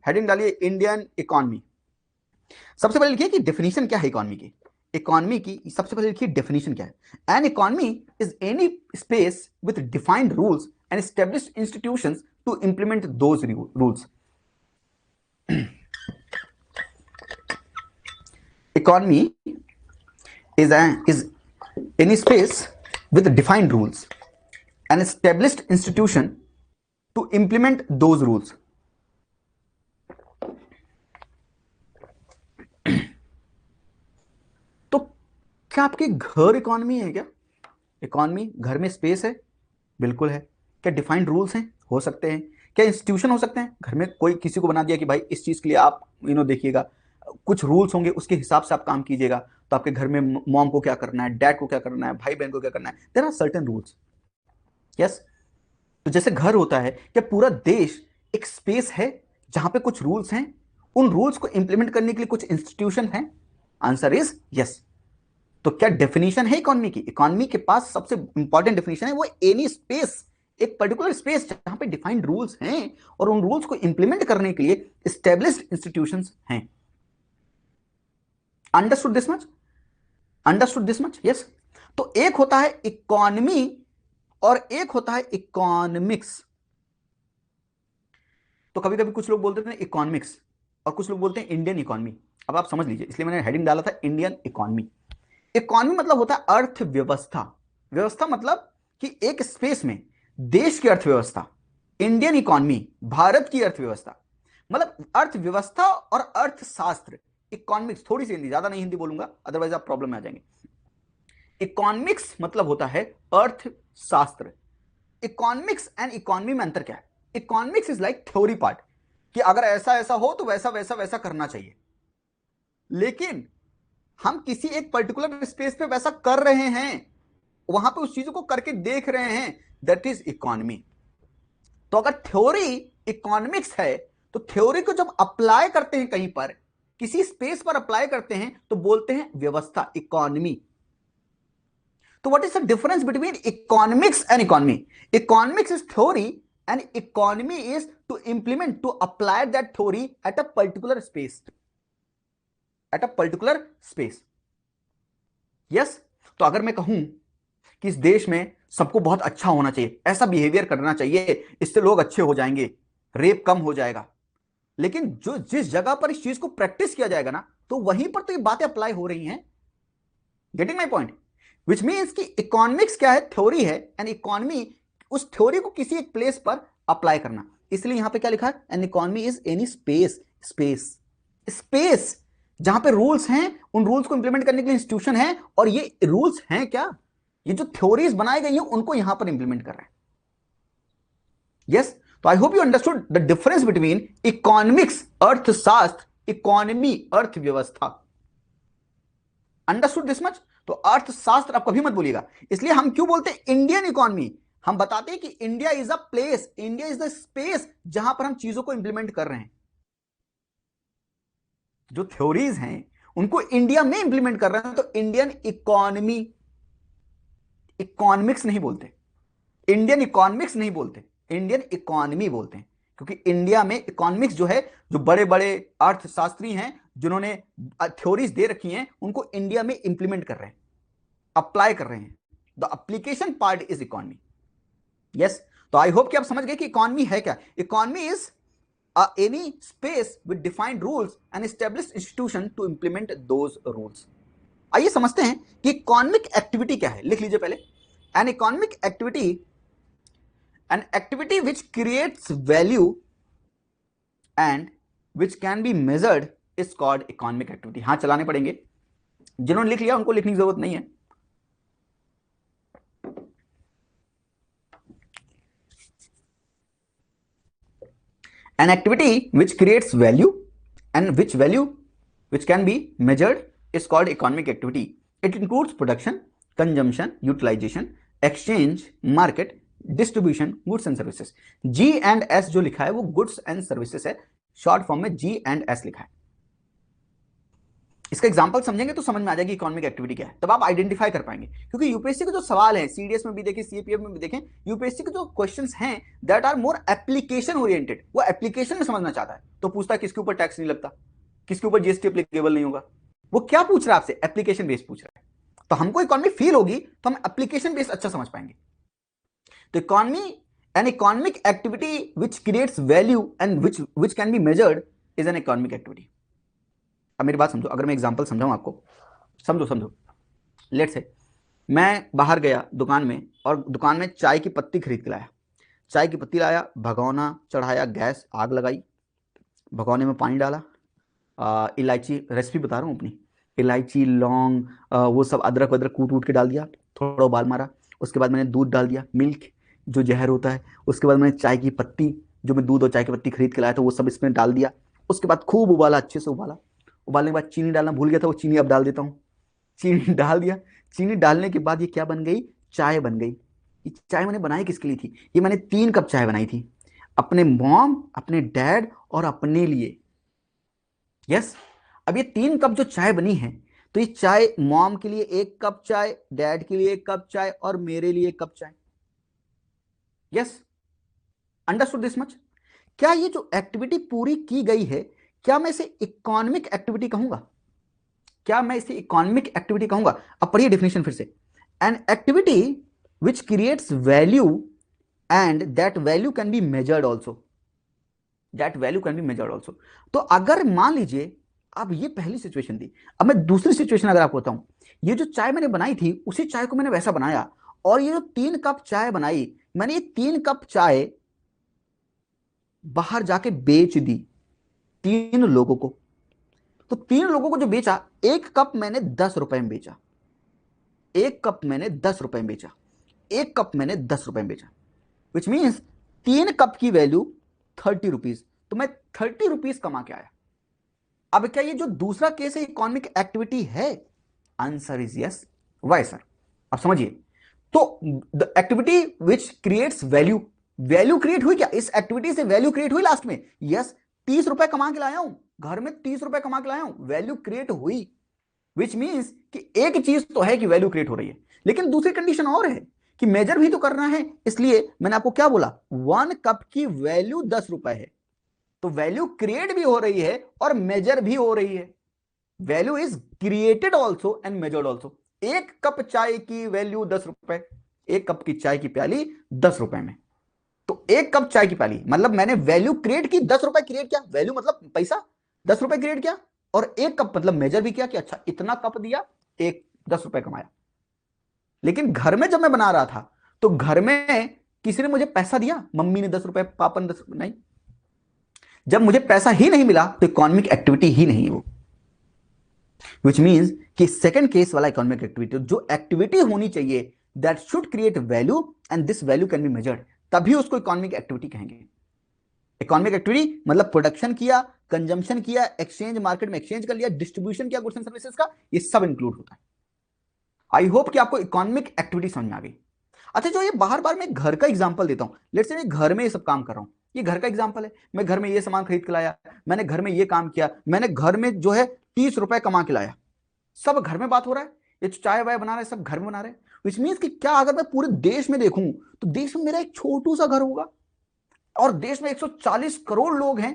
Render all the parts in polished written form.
Heading डालिए Indian economy. सबसे पहले लिखिए कि डेफिनेशन क्या है इकोनॉमी की। इकोनॉमी की सबसे पहले लिखिए डेफिनेशन क्या है। An economy is any space with defined rules and established institutions to implement those rules. Economy is any space with defined rules and established institution to implement those rules. तो क्या आपके घर इकोनॉमी है क्या? Economy घर में space है? बिल्कुल है। क्या डिफाइंड रूल्स हैं? हो सकते हैं। क्या इंस्टीट्यूशन हो सकते हैं? घर में कोई किसी को बना दिया कि भाई इस चीज के लिए आप देखिएगा, कुछ रूल्स होंगे, उसके हिसाब से आप काम कीजिएगा। तो आपके घर में मॉम को क्या करना है, डैड को क्या करना है, भाई बहन को क्या करना है, there are certain rules. Yes. तो जैसे घर होता है, क्या पूरा देश एक स्पेस है जहां पे कुछ रूल्स हैं, उन रूल्स को इंप्लीमेंट करने के लिए कुछ इंस्टीट्यूशन है? Answer is yes. तो क्या डेफिनेशन है इकोनॉमी की? इकोनॉमी के पास सबसे इंपॉर्टेंट डेफिनेशन है वो एनी स्पेस, एक पर्टिकुलर स्पेस जहां पे डिफाइंड रूल्स हैं और उन रूल्स को इंप्लीमेंट करने के लिए एस्टेब्लिश्ड इंस्टीट्यूशंस हैं। Understood this much? Understood this much? Yes. तो एक होता है इकोनॉमी और एक होता है इकोनॉमिक्स। तो कभी कभी कुछ लोग बोलते थे इकोनॉमिक्स और कुछ लोग बोलते हैं इंडियन इकोनॉमी। अब आप समझ लीजिए, इसलिए मैंने हेडिंग डाला था इंडियन इकोनॉमी। इकोनॉमी मतलब होता है अर्थव्यवस्था। व्यवस्था मतलब कि एक स्पेस में देश की अर्थव्यवस्था। इंडियन इकोनॉमी भारत की अर्थव्यवस्था। मतलब अर्थव्यवस्था और अर्थशास्त्र। इकोनॉमिक्स, थोड़ी सी हिंदी, ज्यादा नहीं हिंदी बोलूंगा अदरवाइज आप प्रॉब्लम में आ जाएंगे। इकोनॉमिक्स मतलब होता है अर्थशास्त्र। इकोनॉमिक्स एंड इकोनॉमी में अंतर क्या है? Economics is like theory part, कि अगर ऐसा ऐसा हो तो वैसा वैसा वैसा करना चाहिए। लेकिन हम किसी एक पर्टिकुलर स्पेस पे वैसा कर रहे हैं, वहां पे उस चीजों को करके देख रहे हैं, दैट इज इकोनॉमी। तो अगर थ्योरी इकोनॉमिक्स है, तो थ्योरी को जब अप्लाई करते हैं कहीं पर, किसी स्पेस पर अप्लाई करते हैं, तो बोलते हैं व्यवस्था, इकोनॉमी। तो what is the difference between economics and economy? Economics is theory and economy is to implement, to apply that theory at a particular space, at a particular space. Yes. तो अगर मैं कहूं कि इस देश में सबको बहुत अच्छा होना चाहिए, ऐसा बिहेवियर करना चाहिए, इससे लोग अच्छे हो जाएंगे, रेप कम हो जाएगा, लेकिन जो जिस जगह पर इस चीज को प्रैक्टिस किया जाएगा ना, तो वहीं पर तो ये बातें अप्लाई हो रही हैं। Getting my point? Which means कि इकोनॉमिक्स क्या है? थ्योरी है, एंड इकोनॉमी उस थ्योरी को किसी एक प्लेस पर अप्लाई करना। इसलिए यहां पे क्या लिखा है? An economy is any space, space, space जहां पे रूल्स हैं, उन रूल्स को इंप्लीमेंट करने के लिए इंस्टीट्यूशन है, और ये रूल्स हैं क्या? ये जो थ्योरीज बनाई गई हैं उनको यहां पर इंप्लीमेंट कर रहे हैं। यस। तो I hope you understood the difference between economics अर्थशास्त्र, इकोनॉमी अर्थव्यवस्था। Understood this much? तो अर्थशास्त्र आप कभी मत बोलिएगा। इसलिए हम क्यों बोलते हैं इंडियन इकोनॉमी? हम बताते हैं कि India is a place, India is the space जहां पर हम चीजों को इंप्लीमेंट कर रहे हैं। जो थ्योरीज हैं उनको इंडिया में इंप्लीमेंट कर रहे हैं, तो इंडियन इकोनॉमी। इकोनॉमिक्स नहीं बोलते, इंडियन इकोनॉमिक्स नहीं बोलते, इंडियन इकोनॉमी बोलते हैं। क्योंकि इंडिया में इकोनॉमिक्स जो है, जो बड़े बड़े अर्थशास्त्री हैं जिन्होंने थ्योरीज दे रखी हैं, उनको इंडिया में इंप्लीमेंट कर रहे हैं, अप्लाई कर रहे हैं। The application part is economy. Yes. तो आई होप कि आप समझ गए कि इकोनॉमी है क्या। Economy is any space with defined rules and established institution to implement those rules। आइए समझते हैं कि इकोनॉमिक एक्टिविटी क्या है। लिख लीजिए पहले, an economic activity, an activity which creates value and which can be measured is called economic activity। हाँ, चलाने पड़ेंगे, जिन्होंने लिख लिया उनको लिखने की जरूरत नहीं है। An activity which creates value and which value which can be measured is called economic activity। It includes production, consumption, utilization, exchange, market, distribution, goods and services। G and S जो लिखा है वो goods and services है, short form में G and S लिखा है। इसका example समझेंगे तो समझ में आ जाएगी इकोनॉमिक एक्टिविटी क्या है, तब आप आइडेंटिफाई कर पाएंगे। क्योंकि यूपीएससी के जो सवाल हैं, सीडीएस में भी देखें, सीएपीएफ में भी देखें, यूपीएससी के जो क्वेश्चंस हैं that are more application oriented, वो एप्लीकेशन में समझना चाहता है। तो पूछता है किसके ऊपर टैक्स नहीं लगता, किसके ऊपर जीएसटी एप्लीकेबल नहीं होगा, वो क्या पूछ रहा है आपसे, एप्लीकेशन बेस्ड पूछ रहा है। तो हमको इकोनॉमी फील होगी तो हम एप्लीकेशन बेस्ड अच्छा समझ पाएंगे। तो economy, an economic activity which creates value and which can be measured is an economic activity. अब मेरी बात समझो, अगर मैं एग्जांपल समझाऊं आपको, समझो लेट से मैं बाहर गया दुकान में और दुकान में चाय की पत्ती खरीद के लाया, चाय की पत्ती लाया, भगोना चढ़ाया, गैस आग लगाई, भगोने में पानी डाला, इलायची, रेसिपी बता रहा हूँ अपनी, इलायची, लौंग, वो सब अदरक वदरक कूट के डाल दिया, थोड़ा उबाल मारा, उसके बाद मैंने दूध डाल दिया, मिल्क जो जहर होता है, उसके बाद मैंने चाय की पत्ती, जो मैं दूध और चाय की पत्ती खरीद के लाया था वो सब इसमें डाल दिया, उसके बाद खूब उबाला, अच्छे से उबाला, उबालने के बाद चीनी डालना भूल गया था, वो चीनी अब डाल देता हूँ, चीनी डाल दिया, चीनी डालने के बाद ये क्या बन गई, चाय बन गई। ये चाय मैंने बनाई किसके लिए थी, ये मैंने 3 कप चाय बनाई थी, अपने मॉम, अपने डैड और अपने लिए। यस, अब ये 3 कप जो चाय बनी है, तो ये चाय मॉम के लिए 1 कप चाय, डैड के लिए 1 कप चाय और मेरे लिए 1 कप चाय। Yes, understood this much. क्या ये जो एक्टिविटी पूरी की गई है, क्या मैं इसे इकोनॉमिक एक्टिविटी कहूंगा, क्या मैं इसे इकोनॉमिक एक्टिविटी कहूंगा? अब पढ़िए डेफिनेशन फिर से, an activity which creates value and that value can be measured also, that value can be measured also. तो अगर मान लीजिए, अब ये पहली सिचुएशन थी, अब मैं दूसरी सिचुएशन अगर आपको बताऊं, ये जो चाय मैंने बनाई थी उसी चाय को मैंने वैसा बनाया, और ये जो 3 कप चाय बनाई, मैंने ये 3 कप चाय बाहर जाके बेच दी 3 लोगों को। तो 3 लोगों को जो बेचा, 1 कप मैंने 10 रुपए में बेचा, 1 कप मैंने 10 रुपए में बेचा, 1 कप मैंने 10 रुपए में बेचा, विच मीन्स 3 कप की वैल्यू 30 रुपीज, तो मैं 30 रुपीज कमा के आया। अब क्या ये जो दूसरा केस है इकोनॉमिक एक्टिविटी है? Answer is yes. Why sir? अब समझिए, तो the activity which creates value, value create हुई क्या, इस एक्टिविटी से वैल्यू क्रिएट हुई लास्ट में? यस, 30 रुपए कमा के लाया हूं, घर में 30 रुपए कमा के लाया हूं, वैल्यू क्रिएट हुई, विच मीन्स कि एक चीज तो है कि वैल्यू क्रिएट हो रही है, लेकिन दूसरी कंडीशन और है कि मेजर भी तो करना है। इसलिए मैंने आपको क्या बोला, 1 कप की वैल्यू 10 रुपए है, तो वैल्यू क्रिएट भी हो रही है और मेजर भी हो रही है। Value is created also and measured also. 1 cup चाय की वैल्यू 10 रुपए, 1 कप की चाय की प्याली 10 रुपए में, तो 1 कप चाय की प्याली मतलब मैंने वैल्यू क्रिएट की, 10 रुपए क्रिएट किया, वैल्यू मतलब पैसा, 10 रुपए क्रिएट किया, और 1 कप मतलब मेजर भी किया कि अच्छा इतना कप दिया, 10 रुपए कमाया। लेकिन घर में जब मैं बना रहा था, तो घर में किसी ने मुझे पैसा दिया, मम्मी ने 10 रुपए, पापा ने 10 रुपए, नहीं। जब मुझे पैसा ही नहीं मिला तो इकोनॉमिक एक्टिविटी ही नहीं है वो, विच मीन्स कि सेकंड केस वाला इकोनॉमिक एक्टिविटी, जो एक्टिविटी होनी चाहिए that should create value and this value can be measured, तभी उसको इकोनॉमिक एक्टिविटी कहेंगे। इकोनॉमिक एक्टिविटी मतलब प्रोडक्शन किया, कंजम्पशन किया, एक्सचेंज, मार्केट में एक्सचेंज कर लिया, डिस्ट्रीब्यूशन किया गुड्स एंड सर्विसेज का, ये सब इंक्लूड होता है। आई होप कि आपको इकोनॉमिक एक्टिविटी समझ में आ गई। अच्छा, जो ये बार बार मैं घर का एग्जांपल देता हूं, लेट्स से मैं घर में ये सब काम कर रहा हूं, ये घर का एग्जांपल है, मैं घर में ये सामान खरीद के लाया, मैंने घर में ये काम किया, मैंने घर में जो है 30 रुपए कमा के लाया, सब घर में बात हो रहा है, ये चाय वाय बना रहे हैं सब घर में बना रहे हैं, विच मीन्स कि क्या अगर मैं पूरे देश में देखूं तो देश में मेरा एक छोटू सा घर होगा, और देश में 140 करोड़ लोग हैं,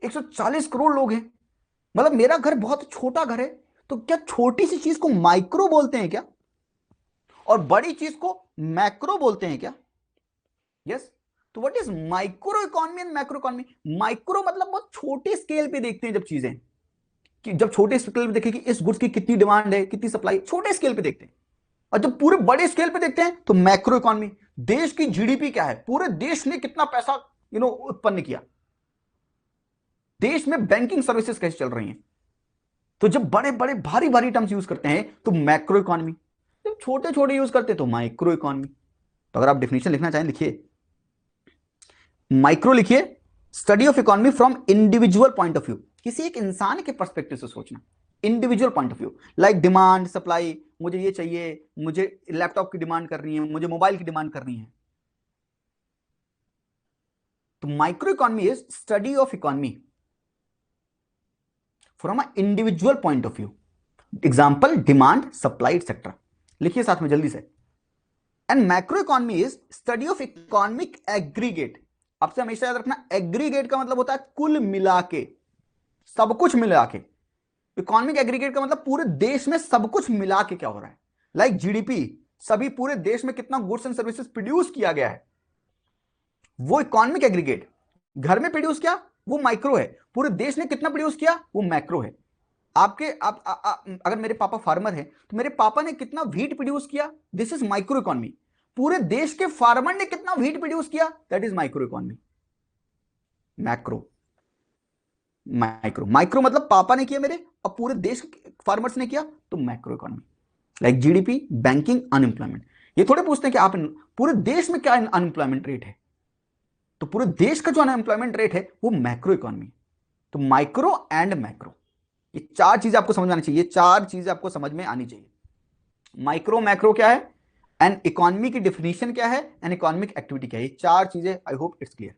140 करोड़ लोग हैं, मतलब मेरा घर बहुत छोटा घर है। तो क्या छोटी सी चीज को माइक्रो बोलते हैं क्या, और बड़ी चीज को मैक्रो बोलते हैं क्या? यस। तो what is micro economy and macro economy? Micro मतलब बहुत छोटे स्केल पे देखते हैं जब चीजें, कि जब छोटे स्केल पे देखें कि इस गुड्स की कितनी डिमांड है, कितनी सप्लाई, छोटे स्केल पे देखते हैं। और जब पूरे बड़े स्केल पे देखते हैं तो मैक्रो इकोनॉमी, देश की जीडीपी क्या है, पूरे देश ने कितना पैसा उत्पन्न किया, देश में बैंकिंग सर्विसेज कैसे चल रही हैं। तो जब बड़े बड़े भारी भारी टर्म्स यूज करते हैं तो मैक्रो इकोनॉमी, जब छोटे छोटे यूज करते हैं तो माइक्रो इकोनॉमी। तो अगर आप डेफिनेशन लिखना चाहें लिखिए, माइक्रो लिखिए, study of economy from individual point of view, किसी एक इंसान के पर्सपेक्टिव से सोचना, individual point of view, like demand supply, मुझे ये चाहिए, मुझे लैपटॉप की डिमांड करनी है, मुझे मोबाइल की डिमांड करनी है। तो micro economy is study of economy from a individual point of view. Example demand, supply etcetera. लिखिए साथ में जल्दी से। And macro economy is study of economic aggregate. आपसे हमेशा याद रखना, एग्रीगेट का मतलब होता है कुल मिला के, सब कुछ मिला के। इकोनॉमिक एग्रीगेट का मतलब पूरे देश में सब कुछ मिला के क्या हो रहा है। लाइक जीडीपी, सभी पूरे देश में कितना गुड्स एंड सर्विसेज प्रोड्यूस किया गया है, वो इकोनॉमिक एग्रीगेट। घर में प्रोड्यूस किया वो माइक्रो है, पूरे देश ने कितना प्रोड्यूस किया वो मैक्रो है। आपके अगर मेरे पापा फार्मर हैं तो मेरे पापा ने कितना व्हीट प्रोड्यूस किया, दिस इज माइक्रो इकोनॉमी। पूरे देश के फार्मर ने कितना व्हीट प्रोड्यूस किया, that is micro economy. Macro, micro, micro मतलब पापा ने किया मेरे और पूरे देश के फार्मर्स ने किया, तो macro economy. Like GDP, banking, unemployment. ये थोड़े पूछते हैं कि आप पूरे देश में क्या अनएम्प्लॉयमेंट रेट है, तो पूरे देश का जो अनएम्प्लॉयमेंट रेट है वो मैक्रो इकोनॉमी। तो माइक्रो एंड मैक्रो, ये चार चीजें आपको समझ में आनी चाहिए, चार चीजें आपको समझ में आनी चाहिए। माइक्रो मैक्रो क्या है, एंड इकोनॉमी की डिफिनीशन क्या है, एंड इकोनॉमिक एक्टिविटी क्या है, ये चार चीजें। I hope it's clear.